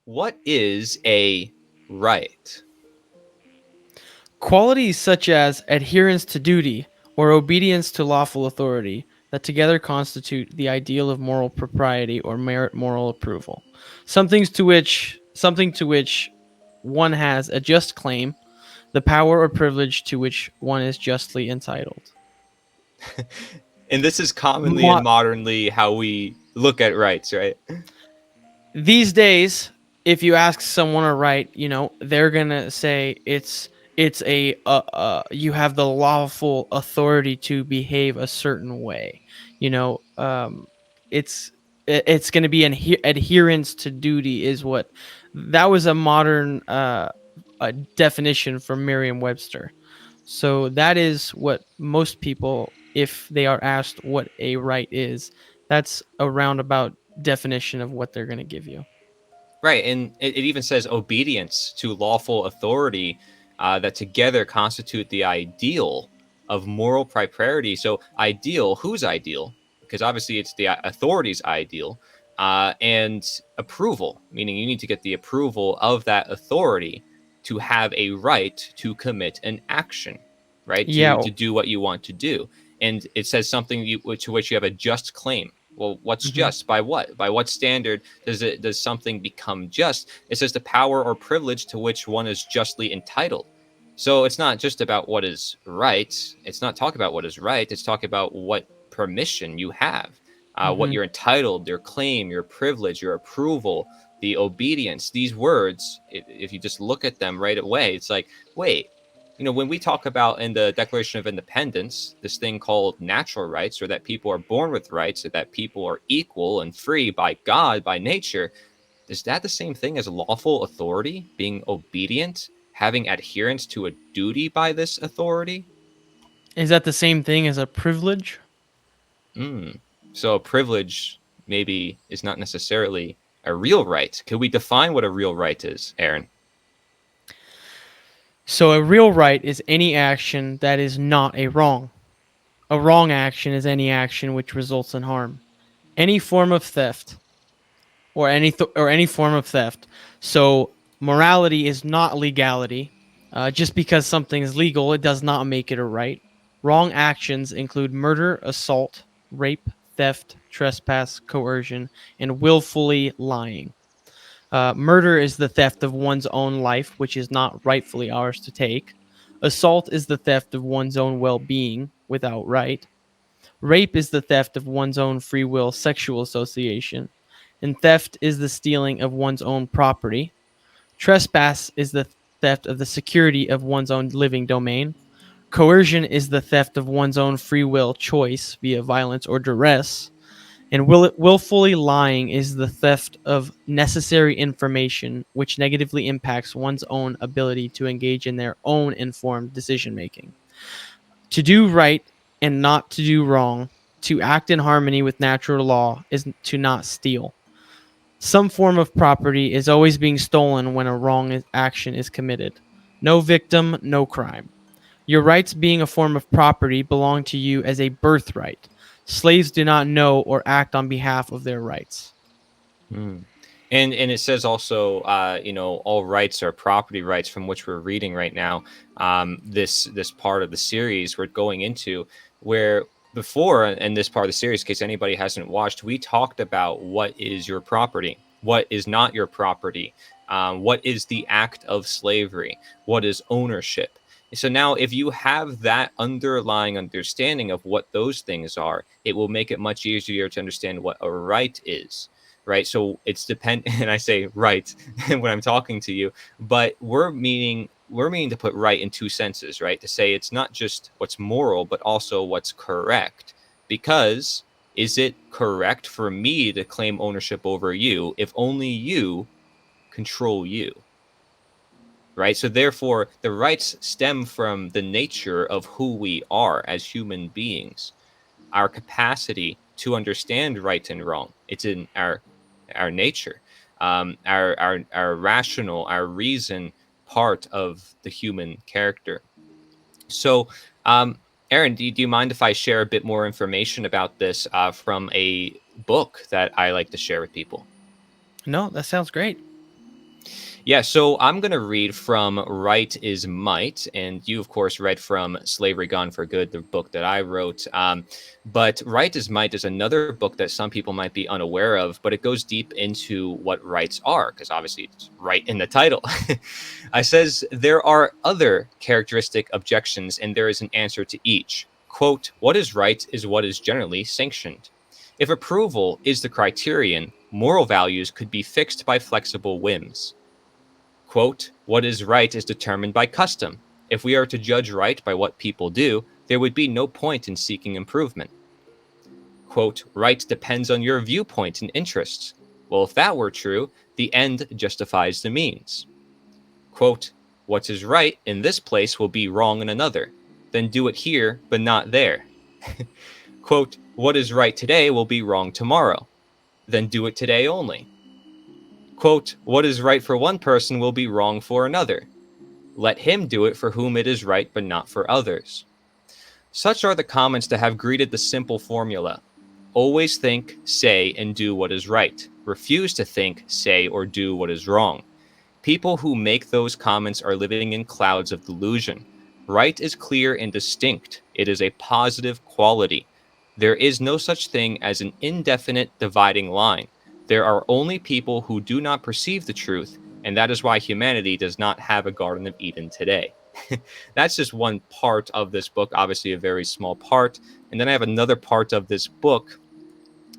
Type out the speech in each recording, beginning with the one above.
What is a right? Qualities such as adherence to duty or obedience to lawful authority that together constitute the ideal of moral propriety or merit moral approval. Something to which one has a just claim, the power or privilege to which one is justly entitled. And this is commonly and Mo- modernly how we look at rights, right? these days, if you ask someone a right, they're gonna say it's a you have the lawful authority to behave a certain way. You know, it's it's gonna be an adherence to duty is what that was a modern a definition from Merriam-Webster. So that is what most people, if they are asked what a right is, that's a roundabout definition of what they're going to give you. Right, and it even says obedience to lawful authority that together constitute the ideal of moral propriety. So, ideal, whose ideal? Because obviously it's the authority's ideal, and approval, meaning you need to get the approval of that authority to have a right to commit an action, right? Yeah. To do what you want to do. And it says something to which you have a just claim. Well, what's Hmm. just? By what? By what standard does something become just? It says the power or privilege to which one is justly entitled. So it's not just about what is right. It's not talking about what is right. It's talking about what permission you have, what Hmm. you're entitled, your claim, your privilege, your approval, the obedience. These words, if you just look at them right away, it's like, wait, when we talk about in the Declaration of Independence, this thing called natural rights, or that people are born with rights, or that people are equal and free by God, by nature, is that the same thing as lawful authority, being obedient, having adherence to a duty by this authority? Is that the same thing as a privilege? Mm. So a privilege maybe is not necessarily a real right. Could we define what a real right is, Aaron? So a real right is any action that is not a wrong. A wrong action is any action which results in harm. Any form of theft or any form of theft. So morality is not legality. Just because something is legal, it does not make it a right. Wrong actions include murder, assault, rape, theft, trespass, coercion, and willfully lying. Murder is the theft of one's own life, which is not rightfully ours to take. Assault is the theft of one's own well being without right. Rape is the theft of one's own free will sexual association. And theft is the stealing of one's own property. Trespass is the theft of the security of one's own living domain. Coercion is the theft of one's own free will choice via violence or duress. And willfully lying is the theft of necessary information which negatively impacts one's own ability to engage in their own informed decision making. To do right and not to do wrong, to act in harmony with natural law, is to not steal. Some form of property is always being stolen when a wrong action is committed. No victim, no crime. Your rights being a form of property belong to you as a birthright. Slaves do not know or act on behalf of their rights. Mm. And it says also, all rights are property rights, from which we're reading right now. This part of the series we're going into, where before in this part of the series, in case anybody hasn't watched, we talked about what is your property, what is not your property, what is the act of slavery, what is ownership. So now, if you have that underlying understanding of what those things are, it will make it much easier to understand what a right is, right? So it's depend and I say right when I'm talking to you, but we're meaning to put right in two senses, right? To say it's not just what's moral, but also what's correct. Because is it correct for me to claim ownership over you if only you control you? Right? So therefore the rights stem from the nature of who we are as human beings, our capacity to understand right and wrong. It's in our nature, our rational, our reason part of the human character. So, Aaron, do you mind if I share a bit more information about this from a book that I like to share with people? No, that sounds great. Yeah, so I'm going to read from Right is Might. And you, of course, read from Slavery Gone for Good, the book that I wrote. But Right is Might is another book that some people might be unaware of, but it goes deep into what rights are, because obviously it's right in the title. I says there are other characteristic objections, and there is an answer to each. Quote, what is right is what is generally sanctioned. If approval is the criterion, moral values could be fixed by flexible whims. Quote, what is right is determined by custom. If we are to judge right by what people do, there would be no point in seeking improvement. Quote, right depends on your viewpoint and interests. Well, if that were true, the end justifies the means. Quote, what is right in this place will be wrong in another. Then do it here, but not there. Quote, what is right today will be wrong tomorrow. Then do it today only. Quote, what is right for one person will be wrong for another. Let him do it for whom it is right, but not for others. Such are the comments that have greeted the simple formula. Always think, say, and do what is right. Refuse to think, say, or do what is wrong. People who make those comments are living in clouds of delusion. Right is clear and distinct. It is a positive quality. There is no such thing as an indefinite dividing line. There are only people who do not perceive the truth, and that is why humanity does not have a Garden of Eden today. That's just one part of this book, obviously a very small part. And then I have another part of this book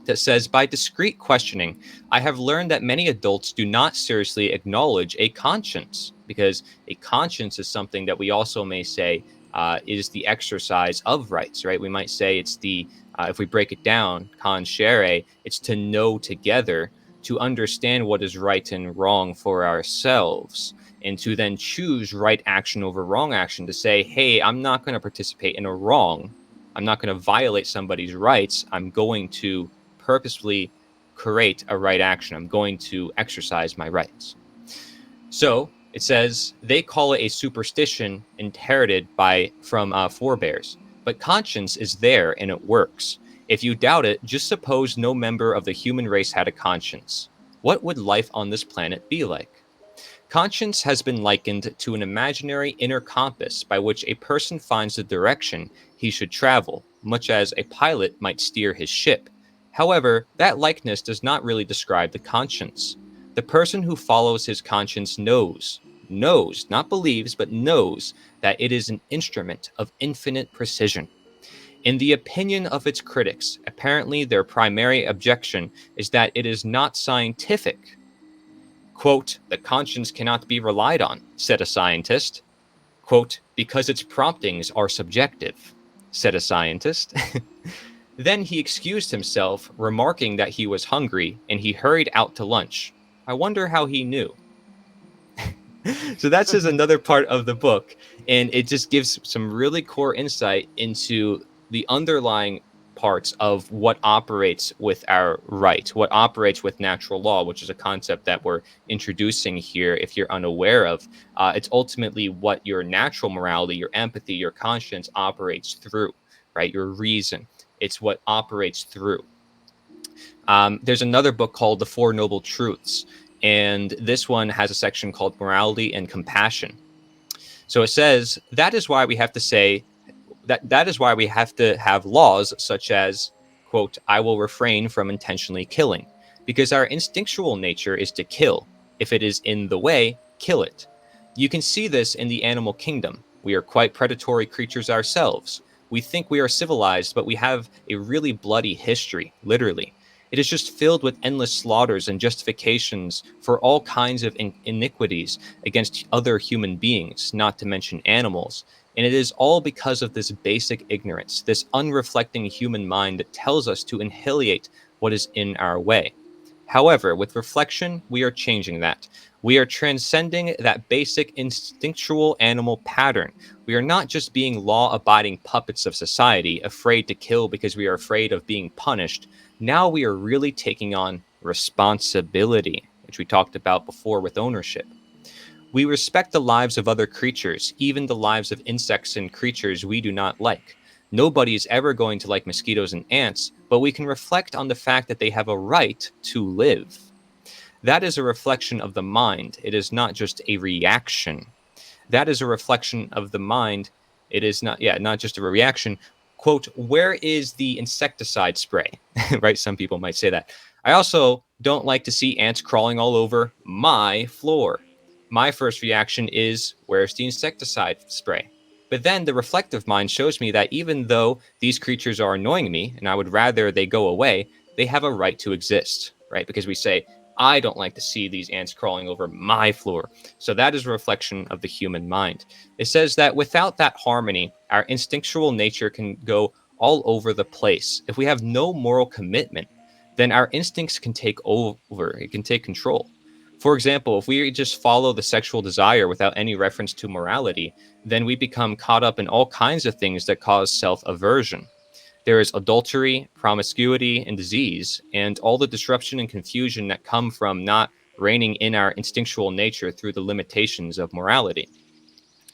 that says, by discreet questioning, I have learned that many adults do not seriously acknowledge a conscience, because a conscience is something that we also may say is the exercise of rights, right? We might say it's the, if we break it down, consciere, it's to know together, to understand what is right and wrong for ourselves, and to then choose right action over wrong action, to say, hey, I'm not going to participate in a wrong. I'm not going to violate somebody's rights. I'm going to purposefully create a right action. I'm going to exercise my rights. So it says they call it a superstition inherited from forebears, but conscience is there and it works. If you doubt it, just suppose no member of the human race had a conscience. What would life on this planet be like? Conscience has been likened to an imaginary inner compass by which a person finds the direction he should travel, much as a pilot might steer his ship. However, that likeness does not really describe the conscience. The person who follows his conscience knows, not believes, but knows that it is an instrument of infinite precision. In the opinion of its critics, apparently their primary objection is that it is not scientific. Quote, the conscience cannot be relied on, said a scientist. Quote, because its promptings are subjective, said a scientist. Then he excused himself, remarking that he was hungry, and he hurried out to lunch. I wonder how he knew. So that's just another part of the book, and it just gives some really core insight into the underlying parts of what operates with our right, what operates with natural law, which is a concept that we're introducing here. If you're unaware of, it's ultimately what your natural morality, your empathy, your conscience operates through, right? Your reason. It's what operates through. There's another book called The Four Noble Truths, and this one has a section called Morality and Compassion. So it says that is why we have to say that is why we have to have laws such as, quote, I will refrain from intentionally killing, because our instinctual nature is to kill. If it is in the way, kill it. You can see this in the animal kingdom. We are quite predatory creatures ourselves. We think we are civilized, but we have a really bloody history, literally. It is just filled with endless slaughters and justifications for all kinds of iniquities against other human beings, not to mention animals. And it is all because of this basic ignorance, this unreflecting human mind that tells us to annihilate what is in our way. However, with reflection, we are changing that. We are transcending that basic instinctual animal pattern. We are not just being law abiding puppets of society, afraid to kill because we are afraid of being punished. Now we are really taking on responsibility, which we talked about before with ownership. We respect the lives of other creatures, even the lives of insects and creatures we do not like. Nobody is ever going to like mosquitoes and ants, but we can reflect on the fact that they have a right to live. that is a reflection of the mind. It is not just a reaction. That is a reflection of the mind. It is not, yeah, not just a reaction. Quote, where is the insecticide spray? Right? Some people might say that. I also don't like to see ants crawling all over my floor. My first reaction is, where's the insecticide spray? But then the reflective mind shows me that even though these creatures are annoying me and I would rather they go away, they have a right to exist, right? Because we say, I don't like to see these ants crawling over my floor. So that is a reflection of the human mind. It says that without that harmony, our instinctual nature can go all over the place. If we have no moral commitment, then our instincts can take over, it can take control. For example, if we just follow the sexual desire without any reference to morality, then we become caught up in all kinds of things that cause self aversion. There is adultery, promiscuity, and disease, and all the disruption and confusion that come from not reining in our instinctual nature through the limitations of morality.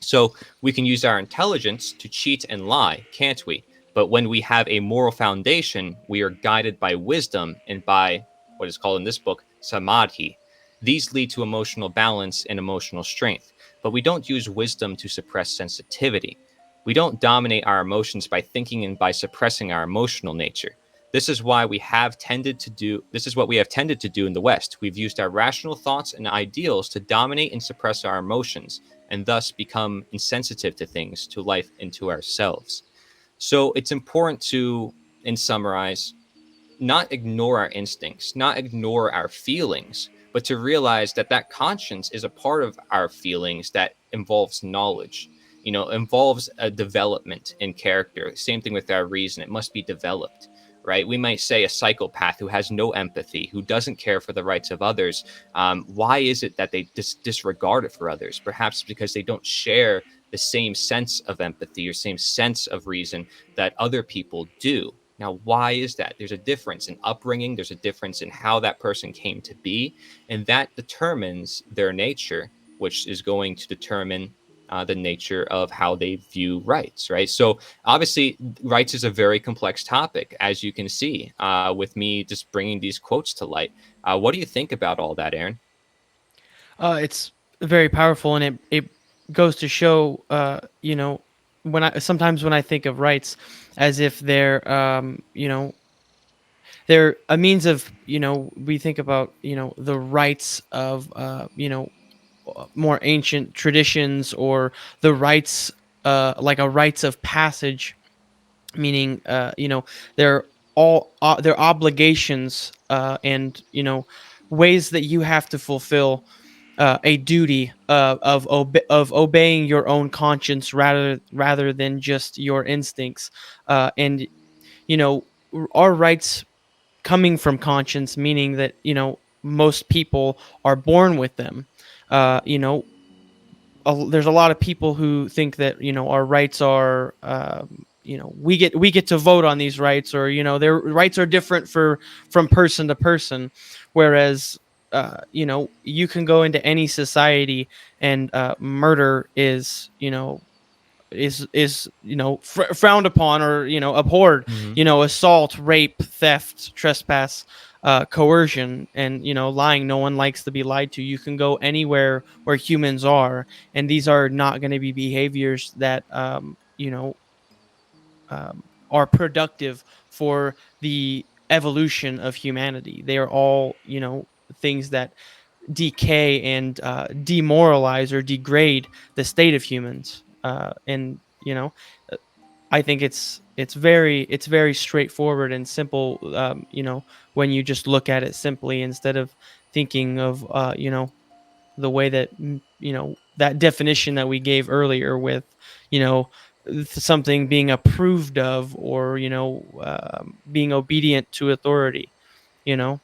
So we can use our intelligence to cheat and lie, can't we? But when we have a moral foundation, we are guided by wisdom and by what is called in this book samadhi. These lead to emotional balance and emotional strength. But we don't use wisdom to suppress sensitivity. We don't dominate our emotions by thinking and by suppressing our emotional nature. This is what we have tended to do in the West. We've used our rational thoughts and ideals to dominate and suppress our emotions and thus become insensitive to things, to life, and to ourselves. So it's important to, in summarize, not ignore our instincts, not ignore our feelings, but to realize that that conscience is a part of our feelings that involves knowledge, involves a development in character. Same thing with our reason. It must be developed, right? We might say a psychopath who has no empathy, who doesn't care for the rights of others. Why is it that they disregard it for others? Perhaps because they don't share the same sense of empathy or same sense of reason that other people do. Now, why is that? There's a difference in upbringing, there's a difference in how that person came to be, and that determines their nature, which is going to determine the nature of how they view rights, right? So, obviously, rights is a very complex topic, as you can see with me just bringing these quotes to light. What do you think about all that, Aaron? It's very powerful, and it goes to show, when I sometimes when I think of rights as if they're, they're a means of, we think about, the rights of, more ancient traditions, or the rights, like a rites of passage, meaning, they're all their obligations, and ways that you have to fulfill a duty, of obeying your own conscience rather than just your instincts, and our rights coming from conscience, meaning that most people are born with them. There's a lot of people who think that our rights are, we get to vote on these rights, or their rights are different from person to person, whereas you can go into any society, and murder is frowned upon, or abhorred. Mm-hmm. Assault, rape, theft, trespass, coercion, and lying. No one likes to be lied to. You can go anywhere where humans are, and these are not going to be behaviors that are productive for the evolution of humanity. They are all things that decay and demoralize or degrade the state of humans. And uh, I think it's very straightforward and simple. When you just look at it simply, instead of thinking of the way that that definition that we gave earlier, with you know something being approved of, or being obedient to authority. You know.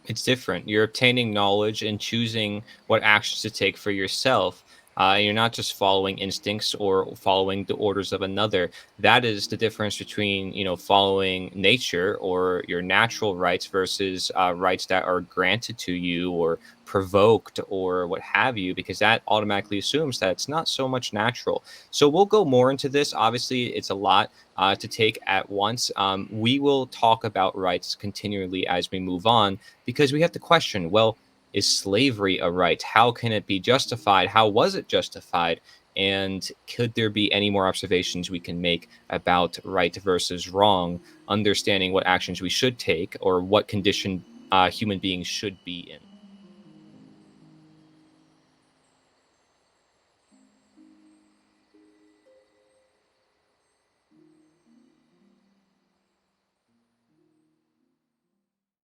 It's different. You're obtaining knowledge and choosing what actions to take for yourself. You're not just following instincts or following the orders of another. That is the difference between, following nature or your natural rights versus rights that are granted to you or provoked or what have you, because that automatically assumes that it's not so much natural. So we'll go more into this. Obviously, it's a lot to take at once. We will talk about rights continually as we move on, because we have to question, well, is slavery a right? How can it be justified? How was it justified? And could there be any more observations we can make about right versus wrong, understanding what actions we should take or what condition human beings should be in?